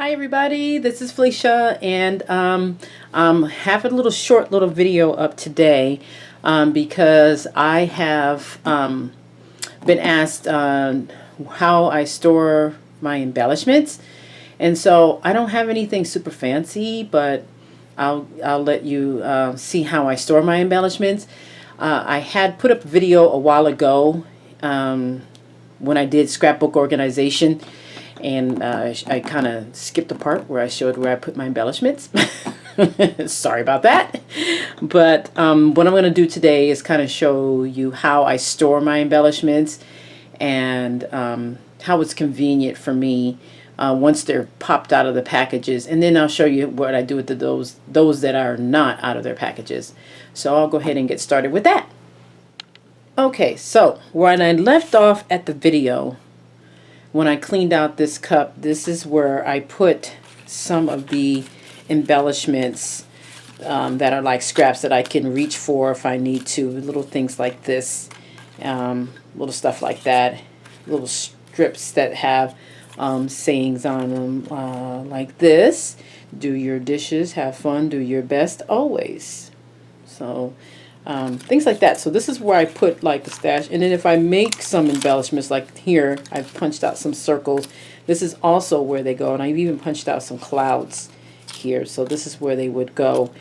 Hi everybody, this is Felicia, and have a little short video up today because I have been asked how I store my embellishments, and so I don't have anything super fancy, but I'll let you see how I store my embellishments. I had put up a video a while ago when I did scrapbook organization. And I kind of skipped the part where I showed where I put my embellishments. Sorry about that. But what I'm going to do today is kind of show you how I store my embellishments and how it's convenient for me once they're popped out of the packages. And then I'll show you what I do with those that are not out of their packages. So I'll go ahead and get started with that. Okay, so when I left off at the video, when I cleaned out this cup, this is where I put some of the embellishments that are like scraps that I can reach for if I need to. Little things like this, little stuff like that, little strips that have sayings on them like this. Do your dishes, have fun, do your best always. So things like that. So this is where I put like the stash. And then if I make some embellishments like here, I've punched out some circles. This is also where they go. And I've even punched out some clouds here. So this is where they would go.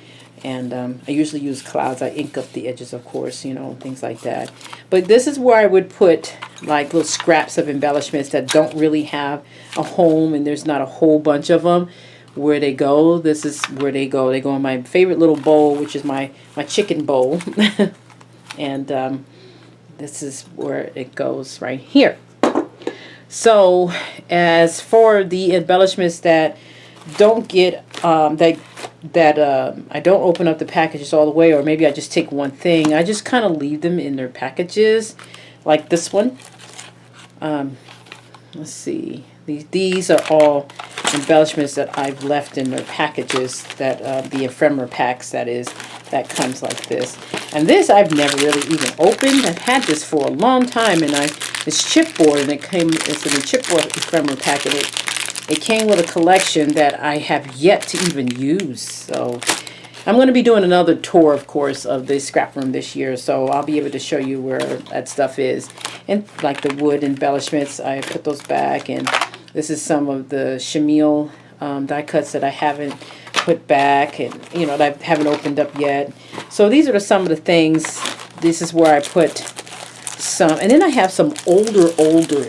And I usually use clouds. I ink up the edges, of course, you know, things like that. But this is where I would put like little scraps of embellishments that don't really have a home and there's not a whole bunch of them. Where they go, this is where they go. They go in my favorite little bowl, which is my chicken bowl. And this is where it goes right here. So as for the embellishments that don't get I don't open up the packages all the way, or maybe I just take one thing, I just kind of leave them in their packages, like this one. Let's see, these are all embellishments that I've left in their packages, that the ephemera packs, that comes like this. And this I've never really even opened. I've had this for a long time, and it's chipboard, and it's in a chipboard ephemera pack, and it came with a collection that I have yet to even use. So I'm going to be doing another tour, of course, of the scrap room this year, so I'll be able to show you where that stuff is. And like the wood embellishments, I put those back, and this is some of the chenille die cuts that I haven't put back, and you know, that I haven't opened up yet. So these are some of the things. This is where I put some, and then I have some older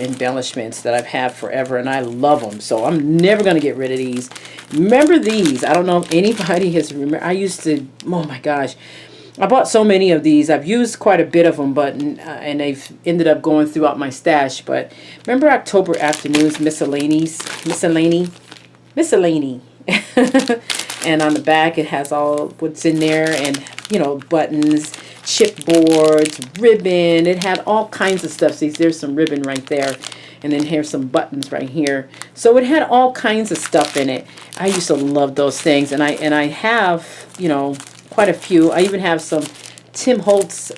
embellishments that I've had forever, and I love them. So I'm never going to get rid of these. Remember these? I don't know if anybody has remembered. I used to, oh my gosh, I bought so many of these. I've used quite a bit of them, but and they've ended up going throughout my stash. But remember October Afternoons miscellany. And on the back it has all what's in there, and you know, buttons, chipboards, ribbon. It had all kinds of stuff. See, there's some ribbon right there, and then here's some buttons right here. So it had all kinds of stuff in it. I used to love those things, and I have, you know, quite a few. I even have some Tim Holtz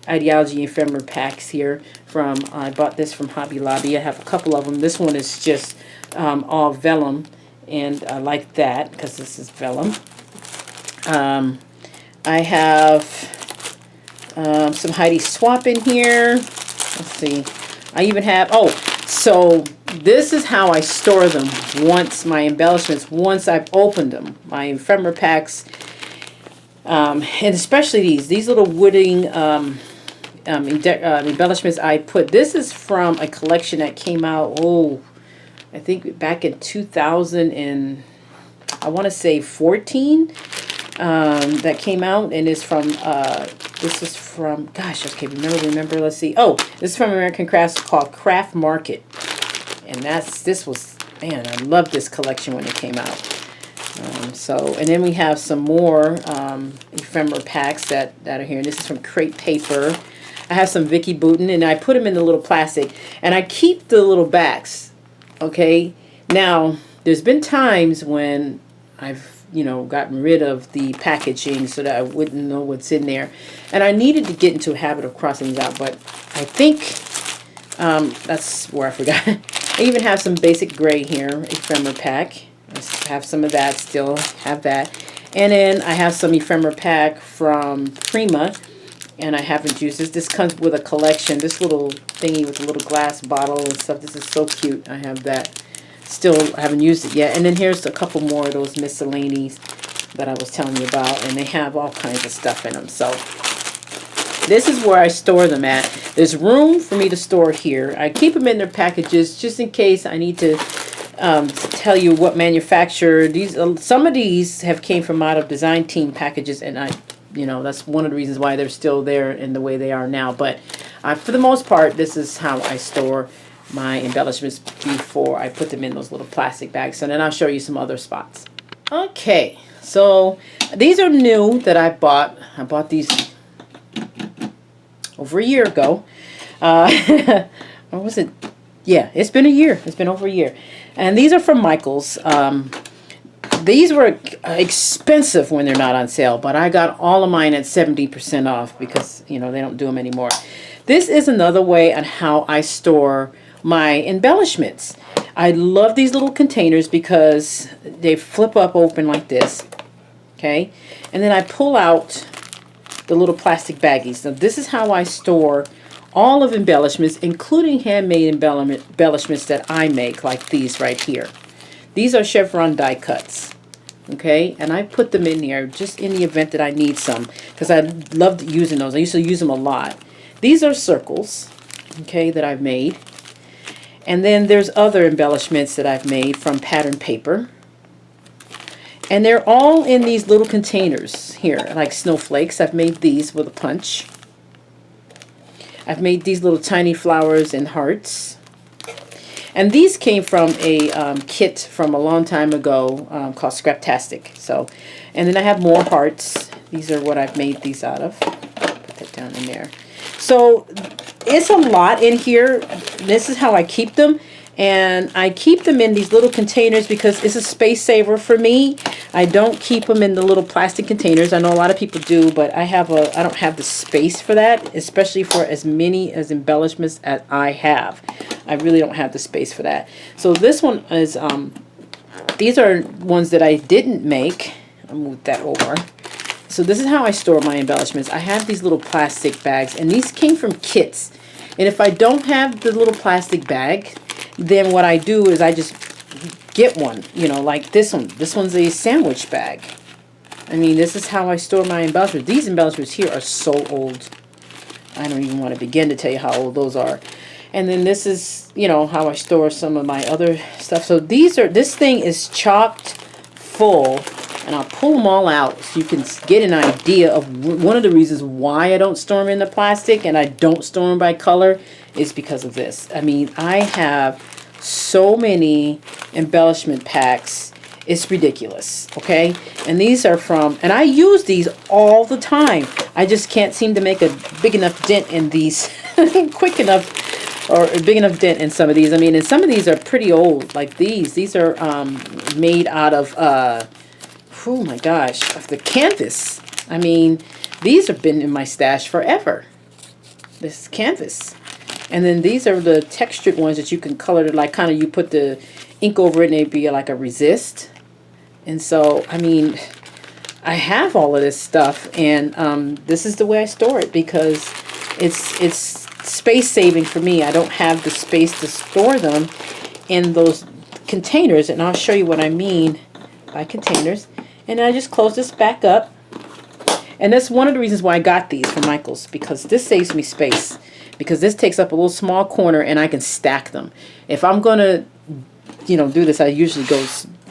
Ideology ephemera packs here from, I bought this from Hobby Lobby. I have a couple of them. This one is just all vellum, and I like that because this is vellum. I have some Heidi Swap in here. Let's see. I even have, oh, so this is how I store them once, my embellishments, once I've opened them. My ephemera packs, and especially these little wooding embellishments I put. This is from a collection that came out, oh, I think back in 2000 and I want to say 14, that came out, and it's from this is from, gosh, I can't remember. Let's see. Oh, this is from American Crafts, called Craft Market, and this was, man, I loved this collection when it came out. So, and then we have some more ephemera packs that are here. And this is from Crepe Paper. I have some Vicky Boutin, and I put them in the little plastic, and I keep the little backs. Okay, now there's been times when I've, you know, gotten rid of the packaging so that I wouldn't know what's in there, and I needed to get into a habit of crossing these out. But I think that's where I forgot. I even have some basic gray here, ephemera pack. I have some of that, still have that. And then I have some ephemera pack from Prima, and I haven't used this. This comes with a collection, this little thingy with a little glass bottle and stuff. This is so cute. I have that. Still haven't used it yet. And then here's a couple more of those miscellanies that I was telling you about, and they have all kinds of stuff in them. So this is where I store them at. There's room for me to store here. I keep them in their packages just in case I need to tell you what manufacturer. These some of these have came from out of design team packages, and that's one of the reasons why they're still there in the way they are now. But for the most part, this is how I store my embellishments before I put them in those little plastic bags. And then I'll show you some other spots. Okay, so these are new that I bought. I bought these over a year ago. Or was it? Yeah, it's been a year. It's been over a year. And these are from Michaels. These were expensive when they're not on sale, but I got all of mine at 70% off because, they don't do them anymore. This is another way on how I store my embellishments. I love these little containers because they flip up open like this. Okay? And then I pull out the little plastic baggies. Now this is how I store all of embellishments, including handmade embellishments that I make, like these right here. These are chevron die cuts. Okay, and I put them in here just in the event that I need some, because I loved using those. I used to use them a lot. These are circles, okay, that I've made. And then there's other embellishments that I've made from pattern paper. And they're all in these little containers here, like snowflakes. I've made these with a punch. I've made these little tiny flowers and hearts. And these came from a kit from a long time ago called Scraptastic. So, and then I have more hearts. These are what I've made these out of. Put that down in there. So it's a lot in here. This is how I keep them. And I keep them in these little containers because it's a space saver for me. I don't keep them in the little plastic containers. I know a lot of people do, but I don't have the space for that, especially for as many as embellishments as I have. I really don't have the space for that. So this one is, these are ones that I didn't make. I'll move that over. So this is how I store my embellishments. I have these little plastic bags, and these came from kits. And if I don't have the little plastic bag, then what I do is I just get one, like this one. This one's a sandwich bag. I mean, this is how I store my embellishments. These embellishments here are so old. I don't even want to begin to tell you how old those are. And then this is, how I store some of my other stuff. So this thing is chocked full, and I'll pull them all out so you can get an idea of one of the reasons why I don't store them in the plastic and I don't store them by color is because of this. I mean, I have so many embellishment packs. It's ridiculous, okay? And these are from, and I use these all the time. I just can't seem to make a big enough dent in these quick enough, or a big enough dent in some of these. I mean, and some of these are pretty old, like these. These are made out of, oh my gosh, of the canvas. I mean, these have been in my stash forever. This is canvas. And then these are the textured ones that you can color, like kind of you put the ink over it and it'd be like a resist. And so, I mean, I have all of this stuff, and this is the way I store it because it's space saving for me. I don't have the space to store them in those containers, and I'll show you what I mean by containers. And I just close this back up. And that's one of the reasons why I got these from Michaels, because this saves me space. Because this takes up a little small corner and I can stack them. If I'm going to, do this, I usually go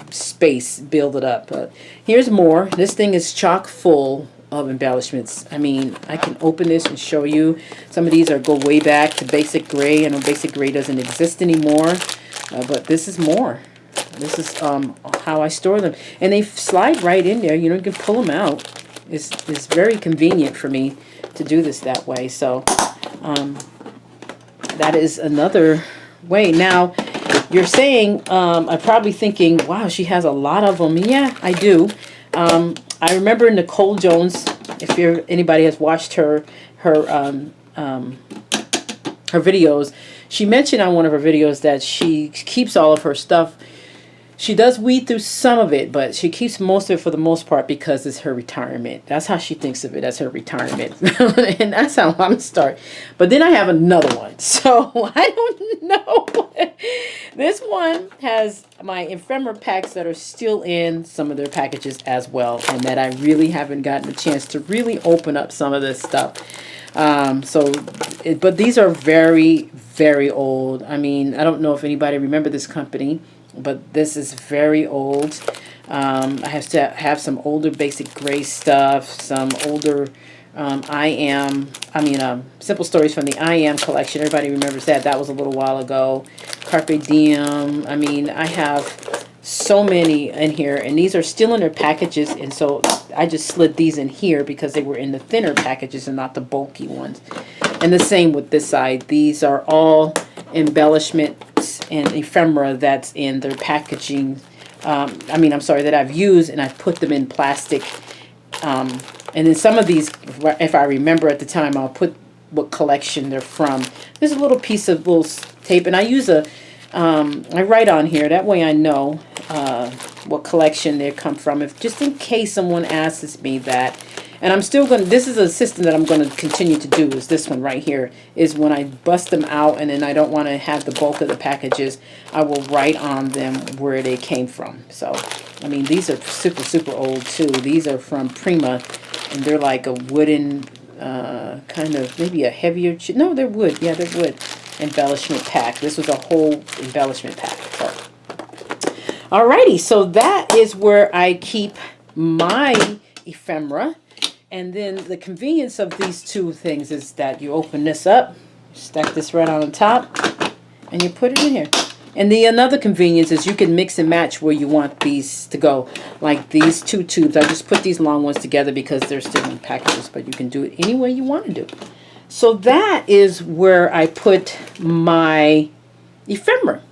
space, build it up. Here's more. This thing is chock full of embellishments. I mean, I can open this and show you. Some of these go way back to basic gray. I know basic gray doesn't exist anymore. But this is more. This is how I store them. And they slide right in there. You can pull them out. It's very convenient for me to do this that way. So that is another way. Now, you're saying, I'm probably thinking, wow, she has a lot of them. Yeah, I do. I remember Nicole Jones, if anybody has watched her videos, She mentioned on one of her videos that she keeps all of her stuff. She does weed through some of it, but she keeps most of it for the most part because it's her retirement. That's how she thinks of it, as her retirement. And that's how I'm starting. But then I have another one. So I don't know. This one has my ephemera packs that are still in some of their packages as well. And that I really haven't gotten a chance to really open up some of this stuff. But these are very, very old. I mean, I don't know if anybody remember this company, but this is very old. I have to have some older basic gray stuff, some older Simple Stories from the I Am collection. Everybody remembers that. That was a little while ago. Carpe Diem. I mean, I have so many in here, and these are still in their packages, and so I just slid these in here because they were in the thinner packages and not the bulky ones. And the same with this side. These are all embellishments and ephemera that's in their packaging. That I've used, and I've put them in plastic. And then some of these, if I remember at the time, I'll put what collection they're from. There's a little piece of little tape, and I use I write on here. That way I know what collection they come from, if just in case someone asks me that. And I'm still going to, this is a system that I'm going to continue to do, is this one right here, is when I bust them out and then I don't want to have the bulk of the packages, I will write on them where they came from. So, I mean, these are super, super old too. These are from Prima, and they're like a wooden, kind of, maybe a heavier, no, they're wood. Yeah, they're wood embellishment pack. This was a whole embellishment pack. So, alrighty, so that is where I keep my ephemera. And then the convenience of these two things is that you open this up, stack this right on the top, and you put it in here. And the another convenience is you can mix and match where you want these to go. Like these two tubes, I just put these long ones together because they're still in packages, but you can do it any way you want to do. So that is where I put my ephemera.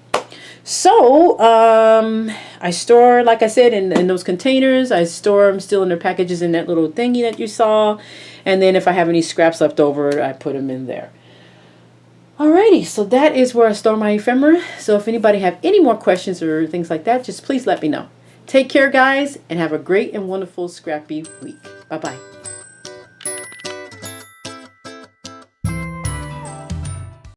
So, I store, like I said, in those containers. I store them still in their packages in that little thingy that you saw. And then if I have any scraps left over, I put them in there. Alrighty, so that is where I store my ephemera. So if anybody have any more questions or things like that, just please let me know. Take care, guys, and have a great and wonderful scrappy week. Bye-bye.